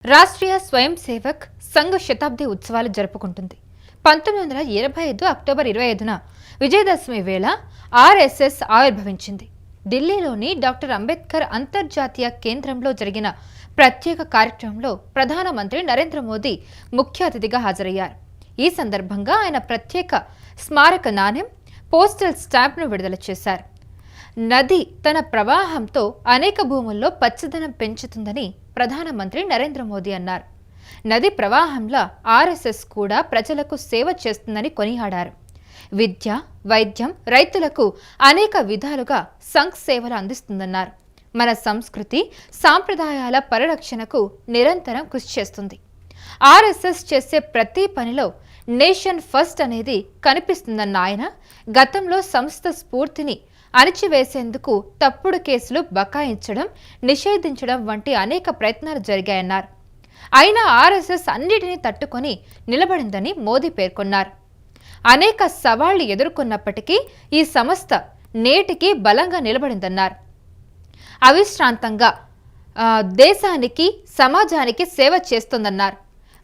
రాష్ట్రీయ స్వయం సేవక్ సంఘ్ శతాబ్ది ఉత్సవాలు జరుపుకుంటుంది. 1925 అక్టోబర్ 25న విజయదశమి వేళ ఆర్ఎస్ఎస్ ఆవిర్భవించింది. ఢిల్లీలోని డాక్టర్ అంబేద్కర్ అంతర్జాతీయ కేంద్రంలో జరిగిన ప్రత్యేక కార్యక్రమంలో ప్రధానమంత్రి నరేంద్ర మోదీ ముఖ్య అతిథిగా హాజరయ్యారు. ఈ సందర్భంగా ఆయన ప్రత్యేక స్మారక నాణెం, పోస్టల్ స్టాంప్ను విడుదల చేశారు. నది తన ప్రవాహంతో అనేక భూముల్లో పచ్చదనం పెంచుతుందని ప్రధానమంత్రి నరేంద్ర మోదీ అన్నారు. నది ప్రవాహంలో ఆర్ఎస్ఎస్ కూడా ప్రజలకు సేవ చేస్తుందని కొనియాడారు. విద్య, వైద్యం, రైతులకు అనేక విధాలుగా సంఘ్ సేవలు అందిస్తుందన్నారు. మన సంస్కృతి, సాంప్రదాయాల పరిరక్షణకు నిరంతరం కృషి చేస్తుంది. ఆర్ఎస్ఎస్ చేసే ప్రతి పనిలో నేషన్ ఫస్ట్ అనేది కనిపిస్తుందన్న ఆయన, గతంలో సంస్థ స్ఫూర్తిని అణిచివేసేందుకు తప్పుడు కేసులు బకాయించడం, నిషేధించడం వంటి అనేక ప్రయత్నాలు జరిగాయన్నారు. అయినా ఆర్ఎస్ఎస్ అన్నిటినీ తట్టుకొని నిలబడిందని మోదీ పేర్కొన్నారు. అనేక సవాళ్లు ఎదుర్కొన్నప్పటికీ ఈ సంస్థ నేటికి బలంగా నిలబడిందన్నారు. అవిశ్రాంతంగా దేశానికి, సమాజానికి సేవ చేస్తోందన్నారు.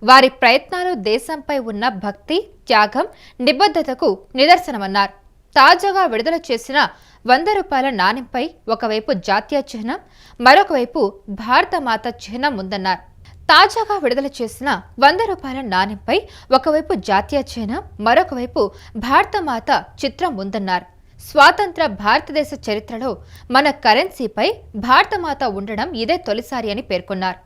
వారి ప్రయత్నాలు దేశంపై ఉన్న భక్తి, త్యాగం, నిబద్ధతకు నిదర్శనమన్నారు. తాజాగా విడుదల చేసిన 100 రూపాయల నాణెంపై ఒకవైపు జాతీయ చిహ్నం, మరొక వైపు భారతమాత చిహ్నం ఉందన్నారు. తాజాగా విడుదల చేసిన 100 రూపాయల నాణెంపై ఒకవైపు జాతీయ చిహ్నం, మరొక వైపు భారతమాత చిత్రం ఉందన్నారు. స్వాతంత్ర భారతదేశ చరిత్రలో మన కరెన్సీపై భారతమాత ఉండడం ఇదే తొలిసారి అని పేర్కొన్నారు.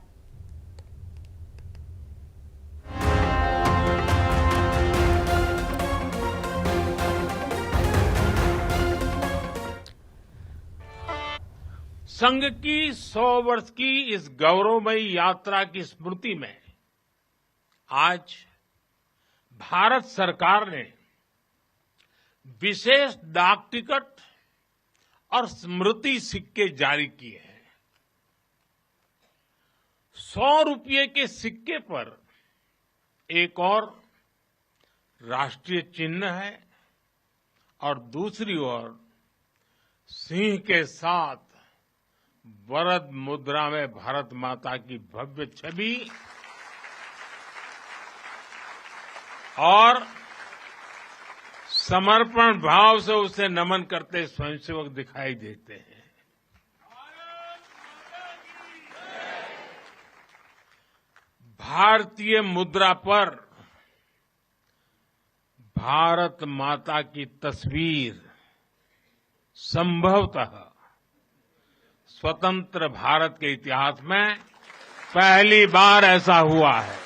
संघ की 100 वर्ष की इस गौरवमयी यात्रा की स्मृति में आज भारत सरकार ने विशेष डाक टिकट और स्मृति सिक्के जारी किए हैं। 100 रुपये के सिक्के पर एक और राष्ट्रीय चिन्ह है और दूसरी ओर सिंह के साथ वरद मुद्रा में भारत माता की भव्य छवि और समर्पण भाव से उसे नमन करते स्वयंसेवक दिखाई देते हैं। भारतीय मुद्रा पर भारत माता की तस्वीर संभवतः स्वतंत्र भारत के इतिहास में पहली बार ऐसा हुआ है।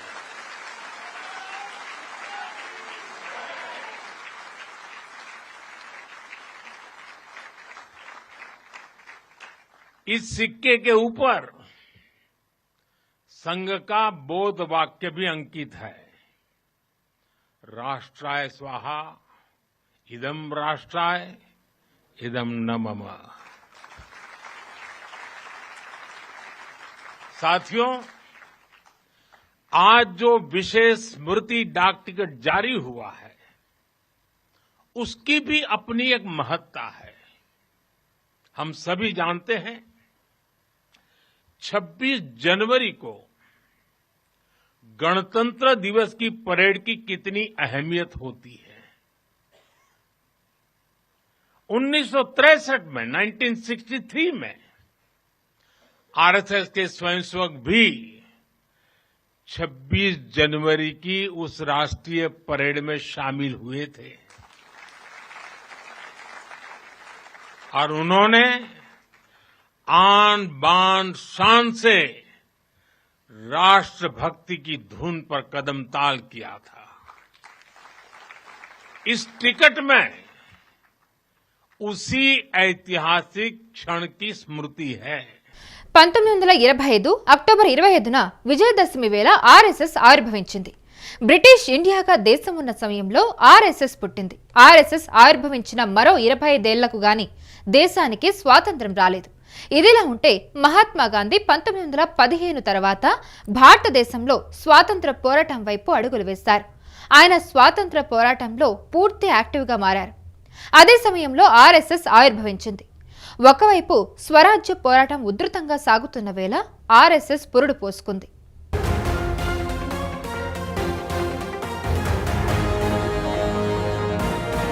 इस सिक्के के ऊपर संघ का बोध वाक्य भी अंकित है। राष्ट्राय स्वाहा, इदं राष्ट्राय, इदं न मम। साथियों, आज जो विशेष स्मृति डाक टिकट जारी हुआ है, उसकी भी अपनी एक महत्ता है। हम सभी जानते हैं 26 जनवरी को गणतंत्र दिवस की परेड की कितनी अहमियत होती है। 1963 में 1963 में आरएसएस के स्वयंसेवक भी 26 जनवरी की उस राष्ट्रीय परेड में शामिल हुए थे और उन्होंने आन बान शान से राष्ट्रभक्ति की धुन पर कदम ताल किया था। इस टिकट में उसी ऐतिहासिक क्षण की स्मृति है। 1925 అక్టోబర్ 25న విజయదశమి వేళ ఆర్ఎస్ఎస్ ఆవిర్భవించింది. బ్రిటిష్ ఇండియాగా దేశం ఉన్న సమయంలో ఆర్ఎస్ఎస్ పుట్టింది. ఆర్ఎస్ఎస్ ఆవిర్భవించిన మరో 25 ఏళ్లకు గాని దేశానికి స్వాతంత్ర్యం రాలేదు. ఇదిలా ఉంటే మహాత్మా గాంధీ 1915 తర్వాత భారతదేశంలో స్వాతంత్ర పోరాటం వైపు అడుగులు వేశారు. ఆయన స్వాతంత్ర పోరాటంలో పూర్తి యాక్టివ్గా మారారు. అదే సమయంలో ఆర్ఎస్ఎస్ ఆవిర్భవించింది. ఒకవైపు స్వరాజ్య పోరాటం ఉధృతంగా సాగుతున్న వేళ ఆర్ఎస్ఎస్ పురుడు పోసుకుంది.